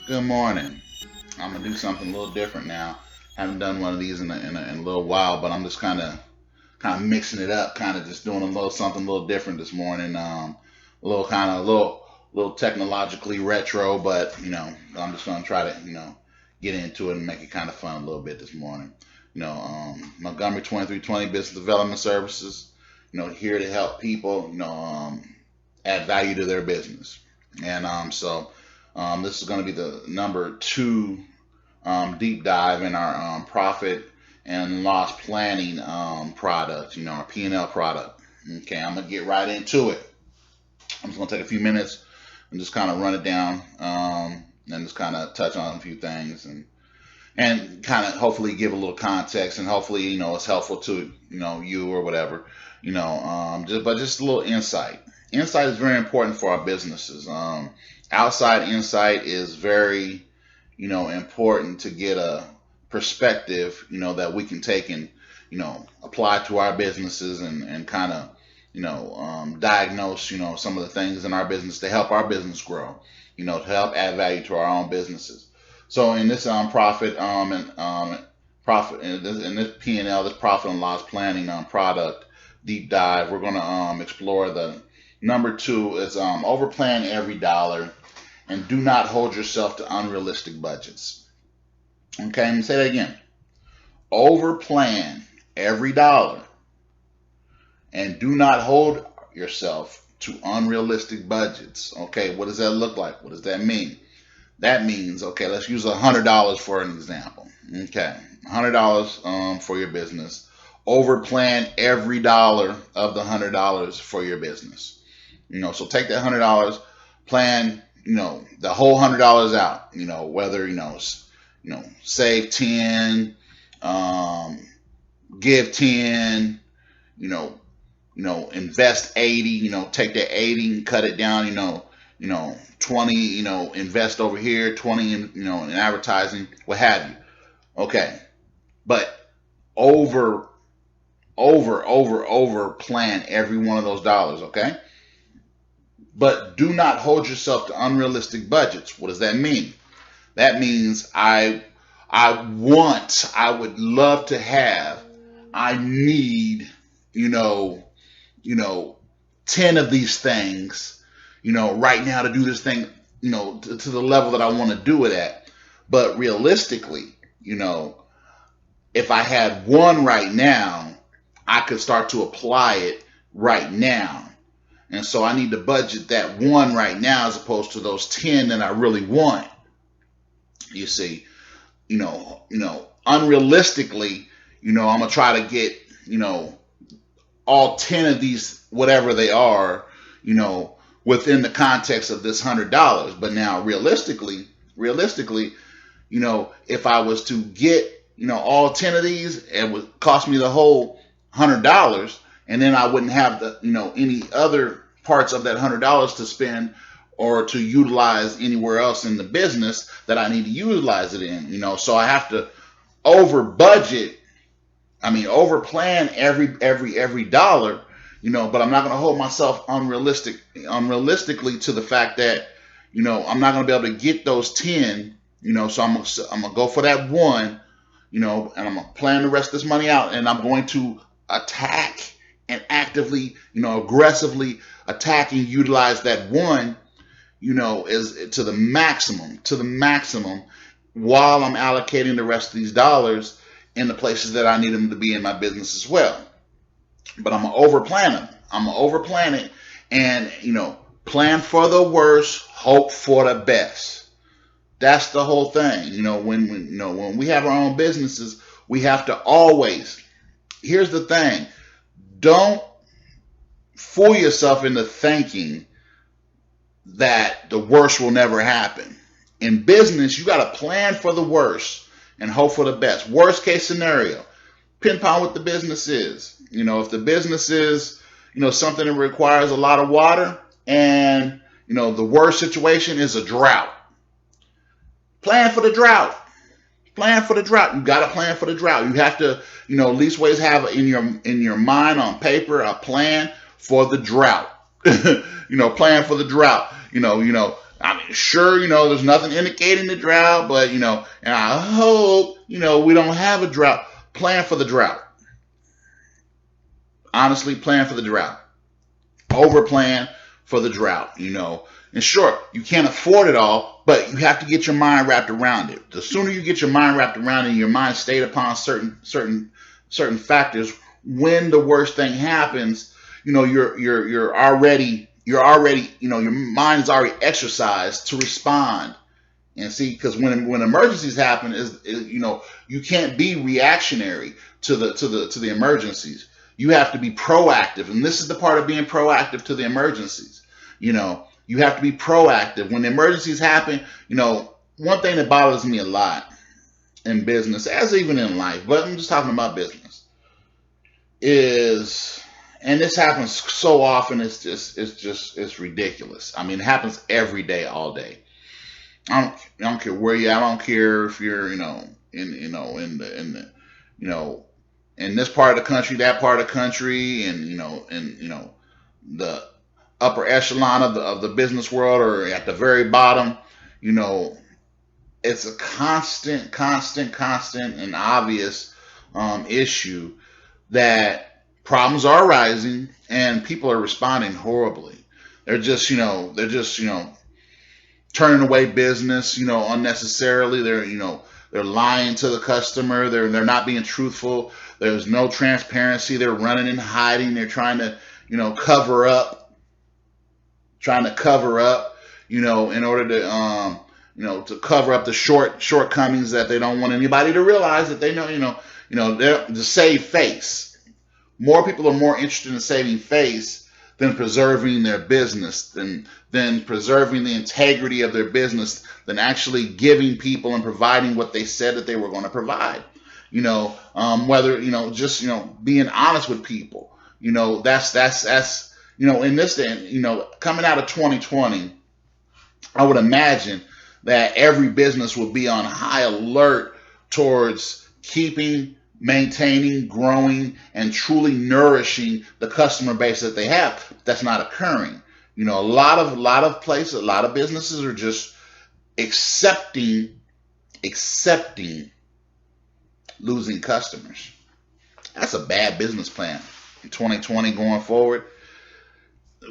Good morning. I'm gonna do something a little different now. Haven't done one of these in a little while, but I'm just kind of mixing it up, kind of just doing a little something a little different this morning. A little little technologically retro, but I'm just gonna try to get into it and make it kind of fun a little bit this morning. Montgomery 2320 Business Development Services. Here to help people. Add value to their business, and this is going to be the number two deep dive in our profit and loss planning product, our P&L product. Okay, I'm going to get right into it. I'm just going to take a few minutes and just kind of run it down and just kind of touch on a few things and kind of hopefully give a little context and hopefully, it's helpful to, you or whatever, just a little insight. Insight is very important for our businesses. Outside insight is very, important to get a perspective, that we can take and, apply to our businesses and kind of, diagnose, some of the things in our business to help our business grow, to help add value to our own businesses. So in this profit in this P&L, this profit and loss planning product deep dive, we're going to explore the number two is overplan every dollar and do not hold yourself to unrealistic budgets. Okay, let me say that again. Overplan every dollar and do not hold yourself to unrealistic budgets. Okay, what does that look like? What does that mean? That means, okay, let's use $100 for an example. Okay, $100 for your business. Overplan every dollar of the $100 for your business. So take that $100, plan, the whole $100 out. Whether save 10, give 10, invest 80. Take that 80 and cut it down. 20, invest over here, 20 in advertising, what have you. Okay, but over plan every one of those dollars. Okay. But do not hold yourself to unrealistic budgets. What does that mean? That means I would love to have, I need, 10 of these things, right now to do this thing, to the level that I want to do it at. But realistically, if I had one right now, I could start to apply it right now. And so I need to budget that one right now as opposed to those 10 that I really want. You see, unrealistically, I'm going to try to get, all 10 of these, whatever they are, within the context of this $100. But now realistically, if I was to get, all 10 of these, it would cost me the whole $100. And then I wouldn't have the, any other parts of that $100 to spend or to utilize anywhere else in the business that I need to utilize it in, so I have to overplan every dollar, but I'm not going to hold myself unrealistically to the fact that, I'm not going to be able to get those 10, so I'm going to go for that one, and I'm going to plan the rest of this money out, and I'm going to attack and actively, aggressively attack and utilize that one, is to the maximum while I'm allocating the rest of these dollars in the places that I need them to be in my business as well. But I'm going to overplan them. I'm going to overplan it and, plan for the worst, hope for the best. That's the whole thing. When we have our own businesses, we have to always, here's the thing. Don't fool yourself into thinking that the worst will never happen. In business, you got to plan for the worst and hope for the best. Worst case scenario, pinpoint what the business is. If the business is, something that requires a lot of water and, the worst situation is a drought. Plan for the drought. Plan for the drought. You got to plan for the drought. You have to, leastways have in your mind on paper a plan for the drought. Plan for the drought. I mean, sure, there's nothing indicating the drought, but, and I hope, we don't have a drought. Plan for the drought. Honestly, plan for the drought. Over plan for the drought, And sure, you can't afford it all, but you have to get your mind wrapped around it. The sooner you get your mind wrapped around it and your mind stayed upon certain factors, when the worst thing happens, you're already, your mind is already exercised to respond. And see, because when emergencies happen, you can't be reactionary to the emergencies. You have to be proactive, and this is the part of being proactive to the emergencies. You have to be proactive when the emergencies happen. One thing that bothers me a lot in business, as even in life, but I'm just talking about business, is, and this happens so often, it's ridiculous. I mean, it happens every day, all day. I don't care where you're at. I don't care if you're, in this part of the country, that part of the country, and the upper echelon of the business world, or at the very bottom. It's a constant and obvious issue that problems are arising and people are responding horribly. They're just turning away business, unnecessarily. They're lying to the customer. They're not being truthful. There's no transparency. They're running and hiding. They're trying to, cover up, in order to, to cover up the shortcomings that they don't want anybody to realize that they know, they're to save face. More people are more interested in saving face than preserving their business, than preserving the integrity of their business, than actually giving people and providing what they said that they were going to provide. Whether, just, being honest with people, that's, in this day, coming out of 2020, I would imagine that every business would be on high alert towards keeping, maintaining, growing, and truly nourishing the customer base that they have. That's not occurring. A lot of places, a lot of businesses are just accepting losing customers. That's a bad business plan in 2020 going forward.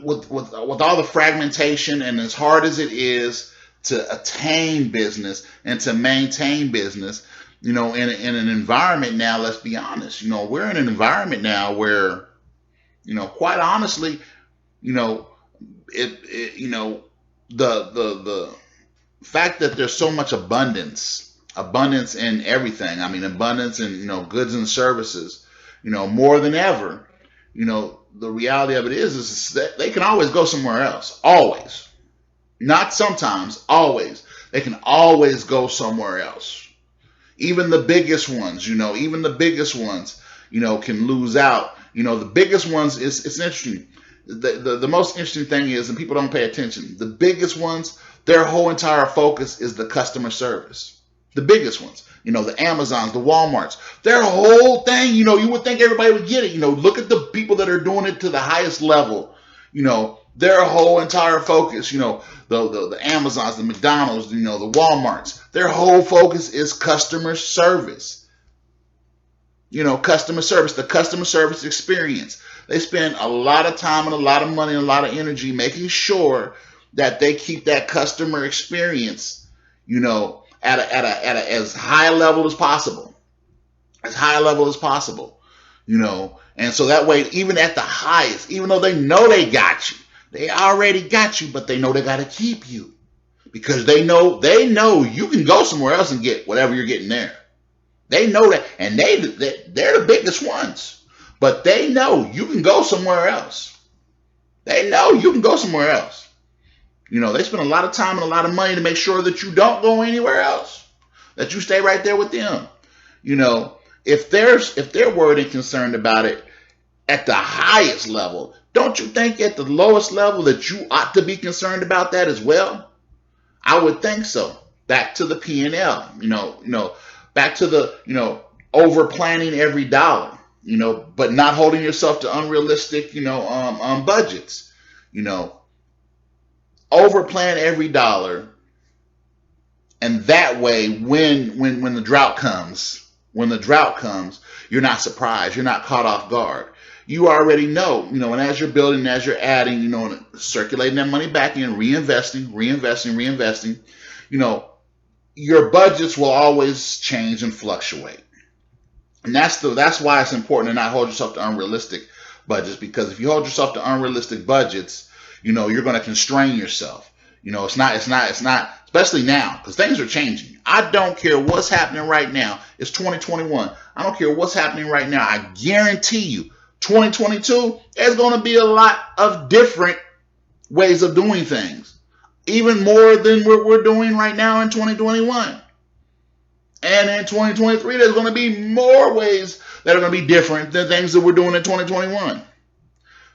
With all the fragmentation, and as hard as it is to attain business and to maintain business, in an environment now, let's be honest, we're in an environment now where, quite honestly, the fact that there's so much abundance in everything. I mean, abundance in, goods and services, more than ever, the reality of it is that they can always go somewhere else. Always. Not sometimes, always. They can always go somewhere else. Even the biggest ones, can lose out. The biggest ones, it's interesting. The most interesting thing is, and people don't pay attention, the biggest ones, their whole entire focus is the customer service. The biggest ones, the Amazons, the Walmarts, their whole thing, you would think everybody would get it. Look at the people that are doing it to the highest level, their whole entire focus, the Amazons, the McDonald's, the Walmarts, their whole focus is customer service. Customer service, the customer service experience. They spend a lot of time and a lot of money and a lot of energy making sure that they keep that customer experience, at a as high level as possible. As high a level as possible. And so that way, even at the highest, even though they know they got you, they already got you, but they know they got to keep you. Because they know you can go somewhere else and get whatever you're getting there. They know that, and they're the biggest ones. But they know you can go somewhere else. They know you can go somewhere else. They spend a lot of time and a lot of money to make sure that you don't go anywhere else, that you stay right there with them. If they're worried and concerned about it at the highest level, don't you think at the lowest level that you ought to be concerned about that as well? I would think so. Back to the P&L, back to the, over planning every dollar, but not holding yourself to unrealistic, budgets, Overplan every dollar, and that way, when the drought comes, you're not surprised. You're not caught off guard. You already know, and as you're building, as you're adding, and circulating that money back in, reinvesting, your budgets will always change and fluctuate. And that's why it's important to not hold yourself to unrealistic budgets, because if you hold yourself to unrealistic budgets, you're going to constrain yourself. It's not, especially now, because things are changing. I don't care what's happening right now. It's 2021. I don't care what's happening right now. I guarantee you, 2022, there's going to be a lot of different ways of doing things, even more than what we're doing right now in 2021. And in 2023, there's going to be more ways that are going to be different than things that we're doing in 2021.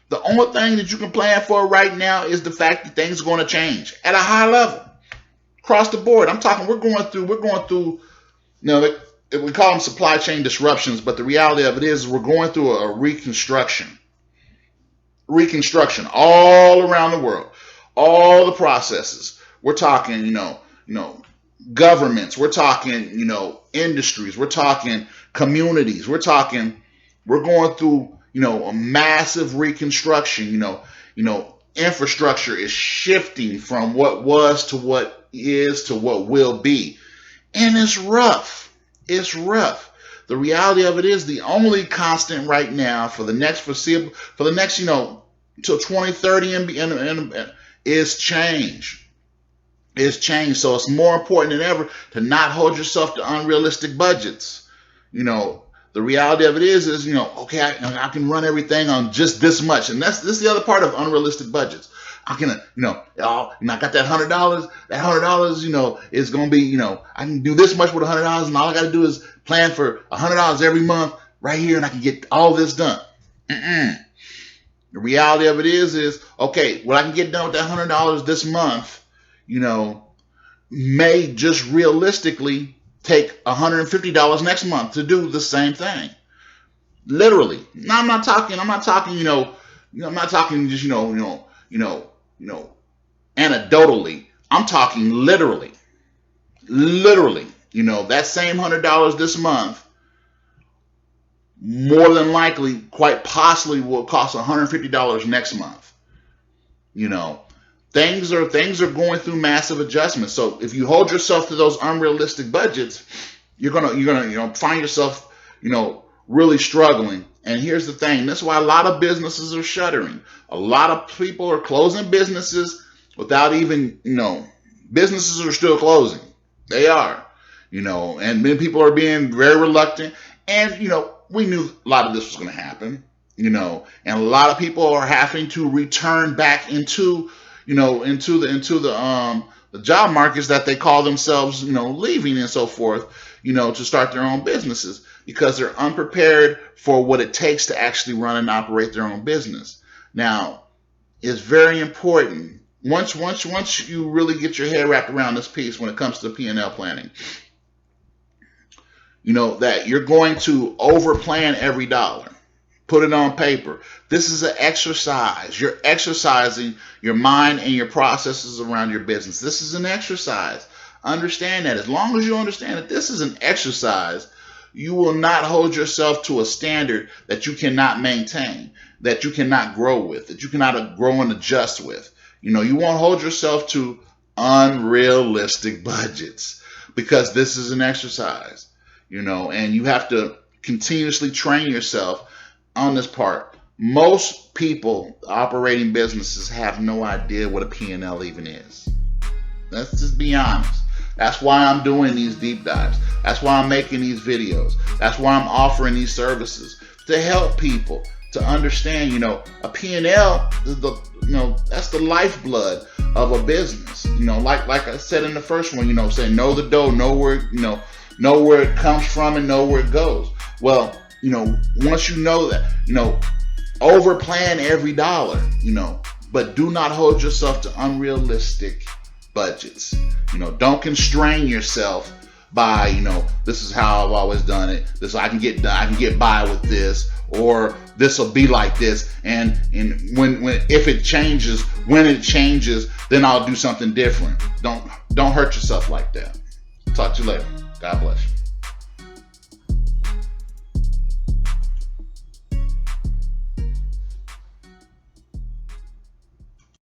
The only thing that you can plan for right now is the fact that things are going to change at a high level across the board. I'm talking, we're going through, we call them supply chain disruptions, but the reality of it is we're going through a reconstruction all around the world, all the processes. We're talking, governments, we're talking, industries, we're talking communities, we're going through, a massive reconstruction. Infrastructure is shifting from what was to what is to what will be. And it's rough. The reality of it is the only constant right now for the next foreseeable, till 2030 and is change. So it's more important than ever to not hold yourself to unrealistic budgets. The reality of it is okay, I can run everything on just this much. And this is the other part of unrealistic budgets. I can, I got that $100. That $100, is going to be, I can do this much with $100, and all I got to do is plan for $100 every month right here, and I can get all this done. The reality of it is okay, what I can get done with that $100 this month, may just realistically take $150 next month to do the same thing. Literally. Now I'm not talking I'm not talking just anecdotally. I'm talking literally. That same $100 this month more than likely, quite possibly, will cost $150 next month. Things are going through massive adjustments. So if you hold yourself to those unrealistic budgets, you're gonna find yourself really struggling. And here's the thing: that's why a lot of businesses are shuttering. A lot of people are closing businesses without even businesses are still closing. They are, and many people are being very reluctant. And we knew a lot of this was going to happen. And a lot of people are having to return back into the job markets that they call themselves, leaving and so forth, to start their own businesses, because they're unprepared for what it takes to actually run and operate their own business. Now, it's very important once you really get your head wrapped around this piece when it comes to P&L planning, that you're going to overplan every dollar. Put it on paper. This is an exercise. You're exercising your mind and your processes around your business. This is an exercise. Understand that. As long as you understand that this is an exercise, you will not hold yourself to a standard that you cannot maintain, that you cannot grow with, that you cannot grow and adjust with. You won't hold yourself to unrealistic budgets, because this is an exercise, and you have to continuously train yourself on this part. Most people operating businesses have no idea what a P&L even is. Let's just be honest. That's why I'm doing these deep dives. That's why I'm making these videos. That's why I'm offering these services, to help people to understand, a P&L is that's the lifeblood of a business. Like I said in the first one, saying know the dough, know where it comes from and know where it goes. Well, once you know that, overplan every dollar, but do not hold yourself to unrealistic budgets. Don't constrain yourself by, this is how I've always done it. This I can get by with this, or this will be like this, and when if it changes, when it changes, then I'll do something different. Don't hurt yourself like that. Talk to you later. God bless you.